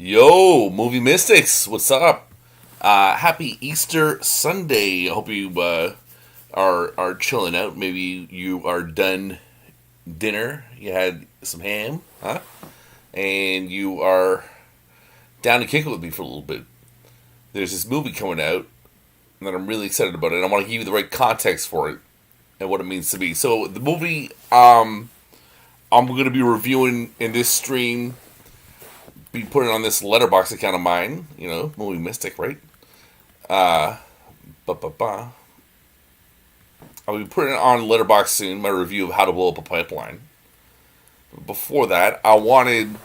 Yo, movie mystics, what's up? Happy Easter Sunday. I hope you are chilling out. Maybe you are done dinner. You had some ham, huh? And you are down to kick it with me for a little bit. There's this movie coming out that I'm really excited about it. I want to give you the right context for it and what it means to me. So the movie I'm going to be reviewing in this stream, be putting on this letterbox account of mine, movie mystic, right? Uh, I'll be putting it on letterbox soon, my review of How to Blow Up a Pipeline. Before that, I wanted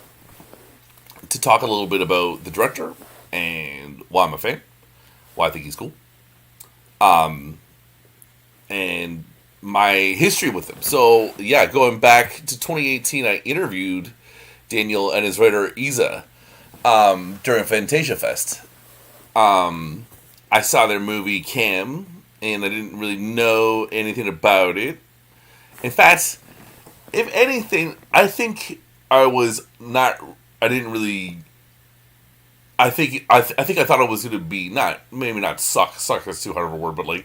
to talk a little bit about the director and why I'm a fan, why I think he's cool, and my history with him. So, yeah, going back to 2018, I interviewed Daniel and his writer Isa during Fantasia Fest. I saw their movie Cam, and I didn't really know anything about it. In fact, if anything, I think I was not. I didn't really. I think I thought it was going to be maybe not suck. Suck is too hard of a word, but like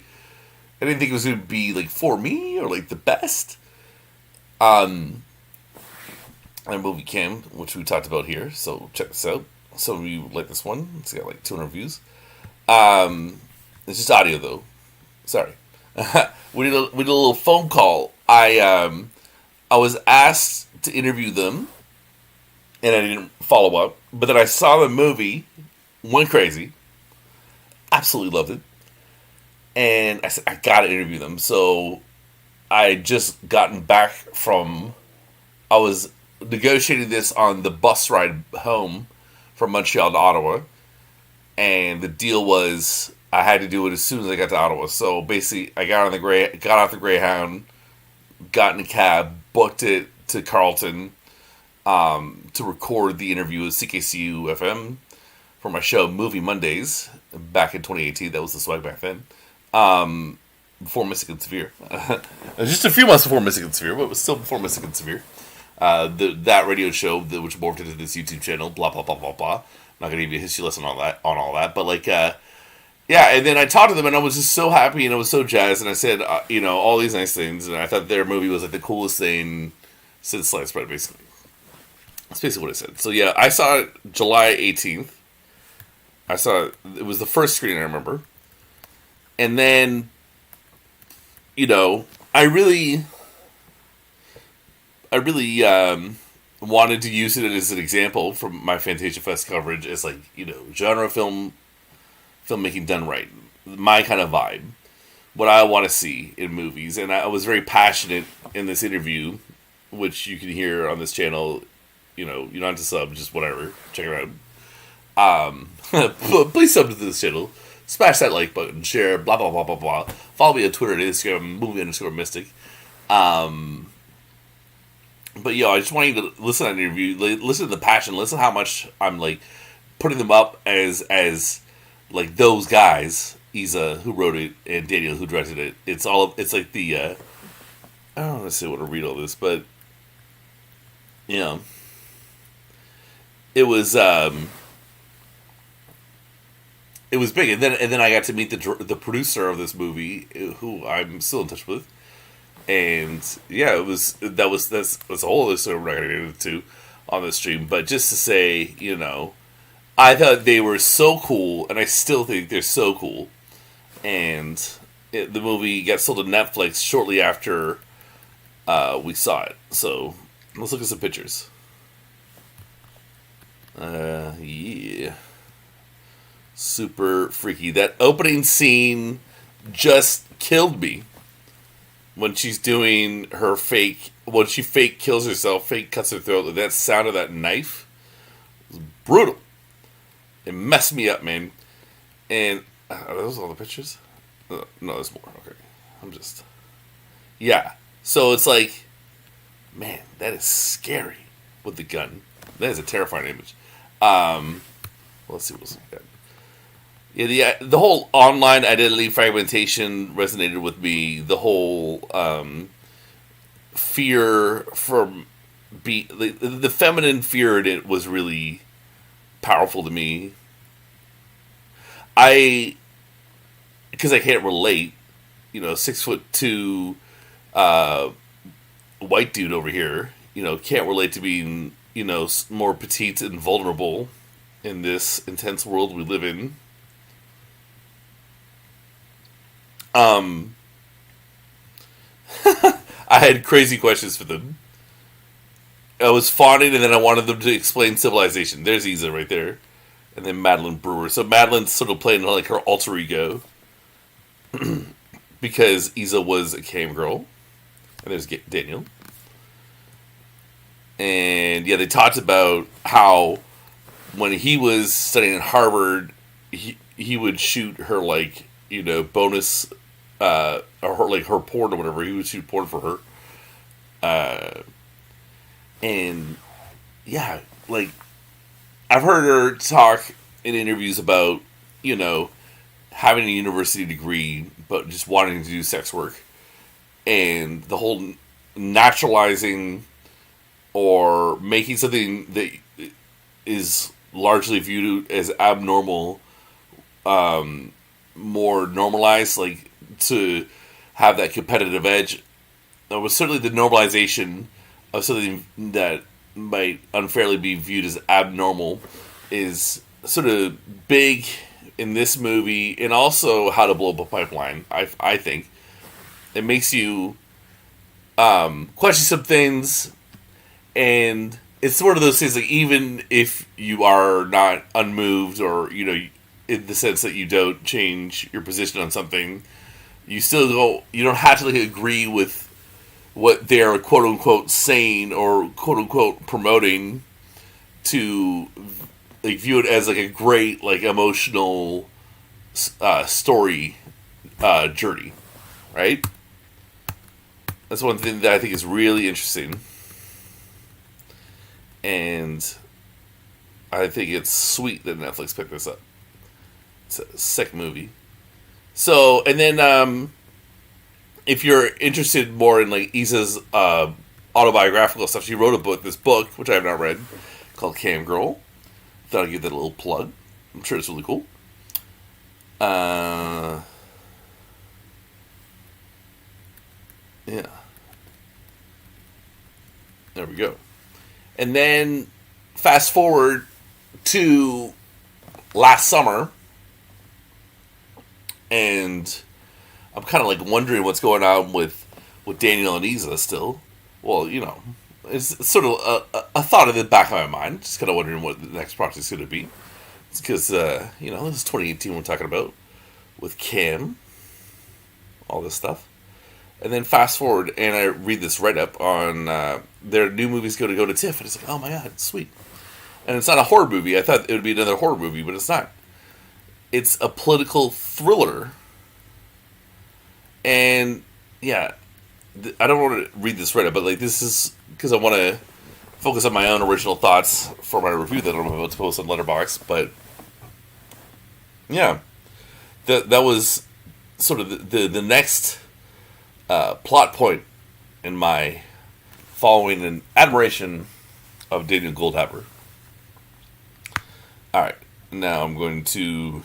I didn't think it was going to be like for me or like the best. A movie Cam, which we talked about here, so check this out. Some of you like this one. It's got like 200 views. It's just audio though. Sorry. we did a little phone call. I was asked to interview them, and I didn't follow up. But then I saw the movie, went crazy, absolutely loved it, and I said I gotta interview them. So I had just gotten back from. I was negotiating this on the bus ride home from Montreal to Ottawa, and the deal was I had to do it as soon as I got to Ottawa. So basically, I got off the Greyhound, got in a cab, booked it to Carleton to record the interview with CKCU FM for my show Movie Mondays back in 2018. That was the swag back then. Before Mystic and Severe. Just a few months before Mystic and Severe, but it was still before Mystic and Severe. That radio show, which morphed into this YouTube channel, blah, blah, blah, blah, blah. I'm not going to give you a history lesson on all that. But, like, yeah, and then I talked to them, and I was just so happy, and I was so jazzed, and I said, all these nice things, and I thought their movie was, like, the coolest thing since Sliced Bread, basically. That's basically what I said. So, yeah, I saw it July 18th. It was the first screening I remember. And then, I really wanted to use it as an example from my Fantasia Fest coverage as like, genre filmmaking done right. My kind of vibe. What I want to see in movies. And I was very passionate in this interview, which you can hear on this channel. You don't have to sub, just whatever. Check it out. Please sub to this channel. Smash that like button, share, blah, blah, blah, blah, blah. Follow me on Twitter and Instagram, movie_mystic. But I just want you to listen to that interview, listen to the passion, listen to how much I'm like putting them up as like those guys, Isa who wrote it and Daniel who directed it. It's like the I don't want to read all this, but it was big, and then I got to meet the producer of this movie, who I'm still in touch with. And yeah, that's a whole other story we're not going to get into on the stream. But just to say, I thought they were so cool, and I still think they're so cool. And the movie got sold to Netflix shortly after we saw it. So let's look at some pictures. Yeah, super freaky. That opening scene just killed me. When she's doing her when she fake kills herself, fake cuts her throat, that sound of that knife was brutal. It messed me up, man. And, are those all the pictures? No, there's more. Okay. Yeah. So it's like, man, that is scary with the gun. That is a terrifying image. Let's see what else we got. Yeah, the whole online identity fragmentation resonated with me. The whole fear from the feminine fear in it was really powerful to me. I because I can't relate. 6'2" white dude over here. Can't relate to being more petite and vulnerable in this intense world we live in. I had crazy questions for them. I was fawning, and then I wanted them to explain civilization. There's Isa right there, and then Madeline Brewer. So Madeline's sort of playing like her alter ego because Isa was a cam girl, and there's Daniel. And yeah, they talked about how when he was studying at Harvard, he would shoot her bonus or her porn or whatever. He would shoot porn for her. And yeah, I've heard her talk in interviews about having a university degree but just wanting to do sex work, and the whole naturalizing or making something that is largely viewed as abnormal more normalized, to have that competitive edge. It was certainly the normalization of something that might unfairly be viewed as abnormal is sort of big in this movie, and also How to Blow Up a Pipeline. I think it makes you question some things, and it's one of those things even if you are not unmoved or in the sense that you don't change your position on something, you don't have to agree with what they're quote unquote saying or quote unquote promoting to view it as a great emotional story journey, right? That's one thing that I think is really interesting, and I think it's sweet that Netflix picked this up. It's a sick movie. So, and then if you're interested more in Isa's autobiographical stuff, she wrote this book, which I have not read, called Cam Girl. Thought I'd give that a little plug. I'm sure it's really cool. Yeah. There we go. And then fast forward to last summer, and I'm kind of wondering what's going on with Daniel and Isa still. Well, it's sort of a thought in the back of my mind. Just kind of wondering what the next project is going to be. It's because, this is 2018 we're talking about with Kim, all this stuff. And then fast forward, and I read this write-up on their new movie's going to go to TIFF, and it's oh my god, it's sweet. And it's not a horror movie. I thought it would be another horror movie, but it's not. It's a political thriller. And, yeah, I don't want to read this right up, but this is because I want to focus on my own original thoughts for my review that I'm about to post on Letterboxd. But, yeah, that was sort of the next plot point in my following and admiration of Daniel Goldhaber. Alright, now I'm going to...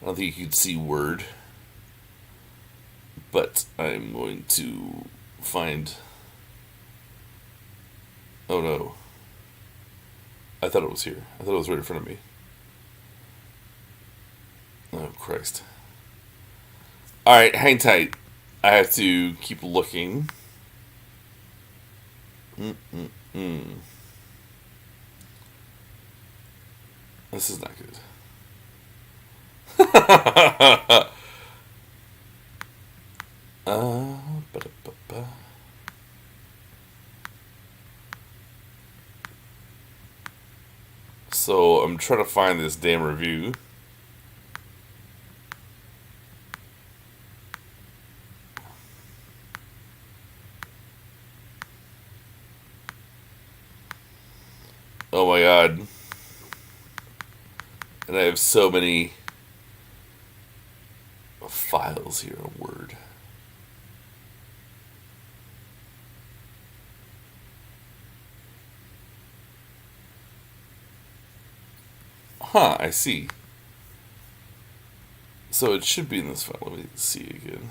I don't think you can see Word, but I'm going to find... Oh no. I thought it was here. I thought it was right in front of me. Oh, Christ. Alright, hang tight. I have to keep looking. This is not good. Ba-da-ba-ba. So I'm trying to find this damn review. Oh my god. And I have so many files here in Word. Huh, I see. So it should be in this file. Let me see again.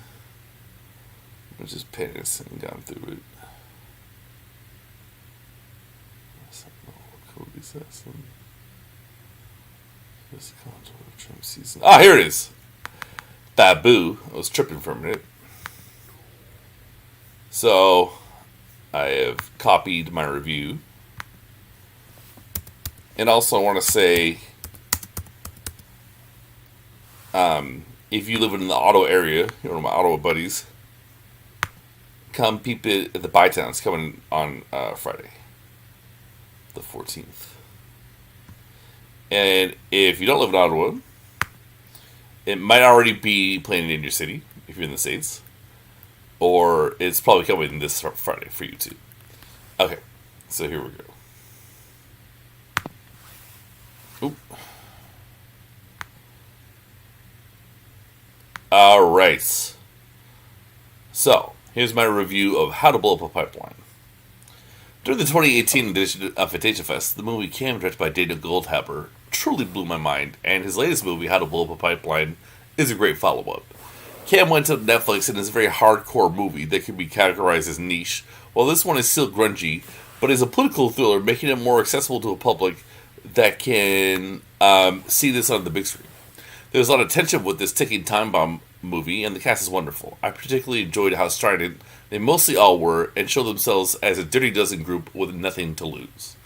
I'm just panning down through it. Ah, here it is. Babu. I was tripping for a minute. So, I have copied my review. And also, I want to say, if you live in the Ottawa area, you're one of my Ottawa buddies, come peep it at the Bytown. It's coming on Friday, the 14th. And if you don't live in Ottawa, it might already be playing in your city, if you're in the States. Or it's probably coming this Friday for you too. Okay, so here we go. Oop. Alright. So, here's my review of How to Blow Up a Pipeline. During the 2018 edition of Fantasia Fest, the movie Cam, directed by Daniel Goldhaber, truly blew my mind, and his latest movie, How to Blow Up a Pipeline, is a great follow-up. Cam went to Netflix and is a very hardcore movie that can be categorized as niche, while this one is still grungy, but is a political thriller, making it more accessible to a public that can see this on the big screen. There's a lot of tension with this ticking time bomb movie, and the cast is wonderful. I particularly enjoyed how strident they mostly all were, and show themselves as a Dirty Dozen group with nothing to lose.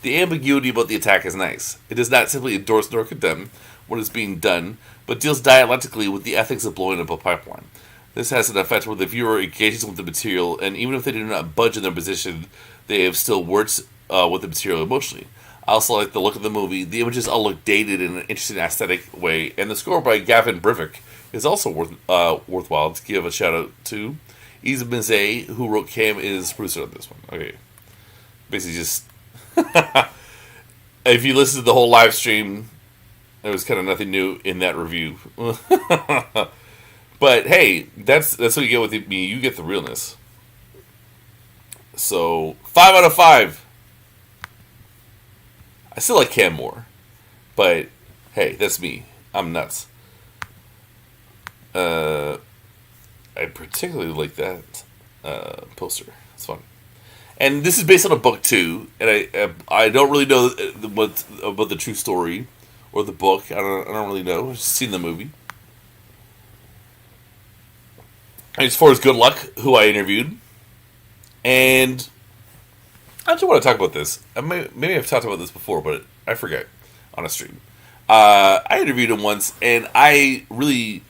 The ambiguity about the attack is nice. It does not simply endorse nor condemn what is being done, but deals dialectically with the ethics of blowing up a pipeline. This has an effect where the viewer engages with the material, and even if they do not budge in their position, they have still worked with the material emotionally. I also like the look of the movie. The images all look dated in an interesting aesthetic way, and the score by Gavin Brivik is also worthwhile to give a shout out to. Isa Mizet, who wrote Cam, is producer on this one. Okay. Basically just... if you listen to the whole live stream, there was kind of nothing new in that review. But hey, that's what you get with me. You get the realness. So, 5 out of 5. I still like Cam more. But, hey, that's me. I'm nuts. I particularly like that poster. It's fun. And this is based on a book too, and I don't really know what about the true story or the book. I don't really know. I've just seen the movie. And as far as Good Luck, who I interviewed, and I actually want to talk about this. Maybe I've talked about this before, but I forget on a stream. I interviewed him once, and I really,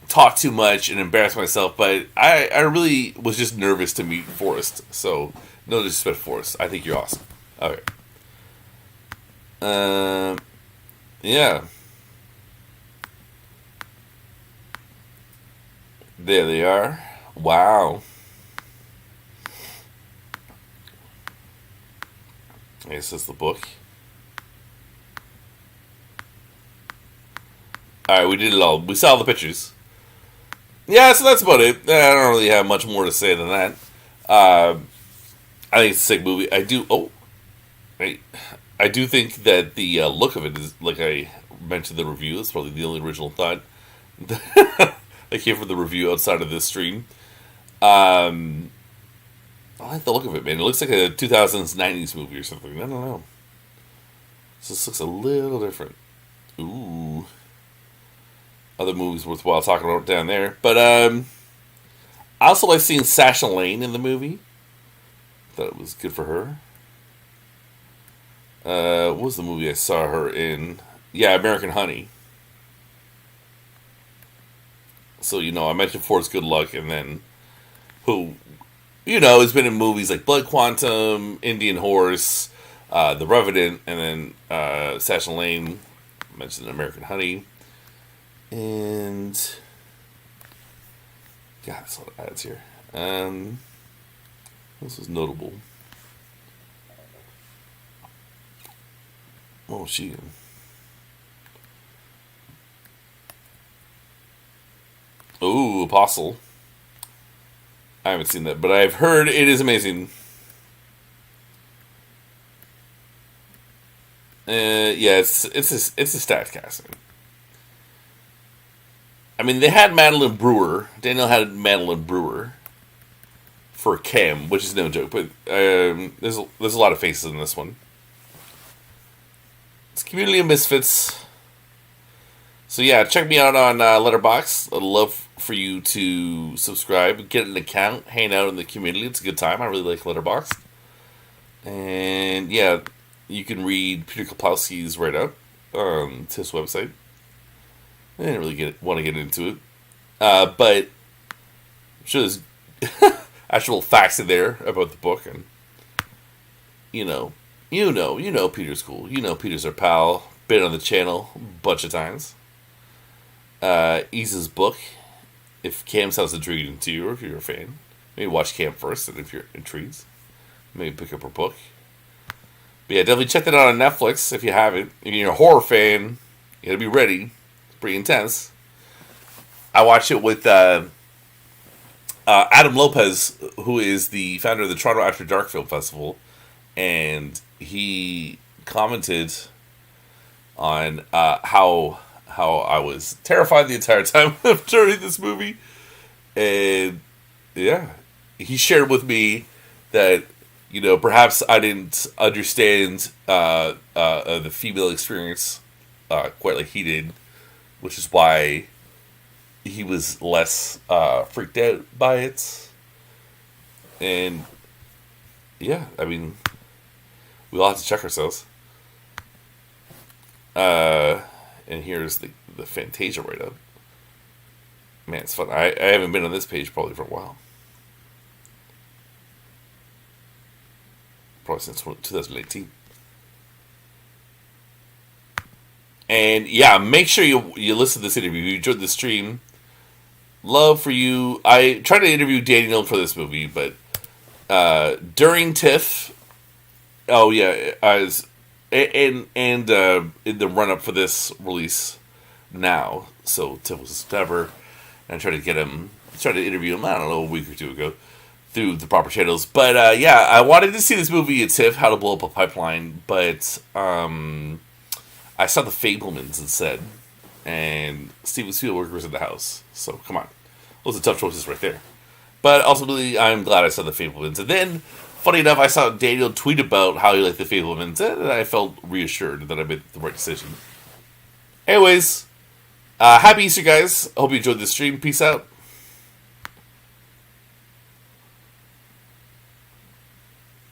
talk too much and embarrass myself, but I really was just nervous to meet Forrest. So, no disrespect, Forrest. I think you're awesome. Okay. Yeah. There they are. Wow. This is the book. Alright, we did it all. We saw the pictures. Yeah, so that's about it. I don't really have much more to say than that. I think it's a sick movie. I do think that the look of it is, like I mentioned in the review, it's probably the only original thought that came from the review outside of this stream. I like the look of it, man. It looks like a 2000s, 90s movie or something. I don't know. This looks a little different. Ooh. Other movies worthwhile talking about down there. But I also like seeing Sasha Lane in the movie. Thought it was good for her. What was the movie I saw her in? Yeah, American Honey. So, I mentioned Forrest Good Luck, and then who, has been in movies like Blood Quantum, Indian Horse, The Revenant, and then Sasha Lane mentioned American Honey. And God, that's a lot of ads here. This was notable. What was she in? Ooh, Apostle. I haven't seen that, but I've heard it is amazing. Yeah, it's a stat casting. I mean, they had Madeline Brewer. Daniel had Madeline Brewer for Cam, which is no joke. But there's a lot of faces in this one. It's Community of Misfits. So yeah, check me out on Letterboxd. I'd love for you to subscribe, get an account, hang out in the community. It's a good time. I really like Letterboxd. And yeah, you can read Peter Kaplowski's write-up to his website. I didn't really want to get into it, but I'm sure there's actual facts in there about the book, and you know, Peter's cool. You know, Peter's our pal. Been on the channel a bunch of times. Isa's book. If Cam sounds intriguing to you, or if you're a fan, maybe watch Cam first, and if you're intrigued, maybe pick up her book. But yeah, definitely check that out on Netflix if you haven't. If you're a horror fan, you gotta be ready. It's pretty intense. I watched it with Adam Lopez, who is the founder of the Toronto After Dark Film Festival, and he commented on how I was terrified the entire time during this movie, and yeah, he shared with me that perhaps I didn't understand the female experience quite like he did, which is why he was less freaked out by it. And yeah, I mean, we all have to check ourselves. And here's the Fantasia write-up. Man, it's fun. I haven't been on this page probably for a while. Probably since 2018. And yeah, make sure you listen to this interview. If you enjoyed the stream, love for you. I tried to interview Daniel for this movie, but during TIFF, oh yeah, and in the run up for this release now, so TIFF was in September, and I tried to interview him, I don't know, a week or two ago through the proper channels. But yeah, I wanted to see this movie at TIFF, How to Blow Up a Pipeline, but I saw The Fablemans instead, and Steven Spielberg was in the house. So come on, those are tough choices right there. But ultimately, I'm glad I saw The Fablemans. And then, funny enough, I saw Daniel tweet about how he liked The Fablemans, and I felt reassured that I made the right decision. Anyways, happy Easter, guys. I hope you enjoyed the stream. Peace out.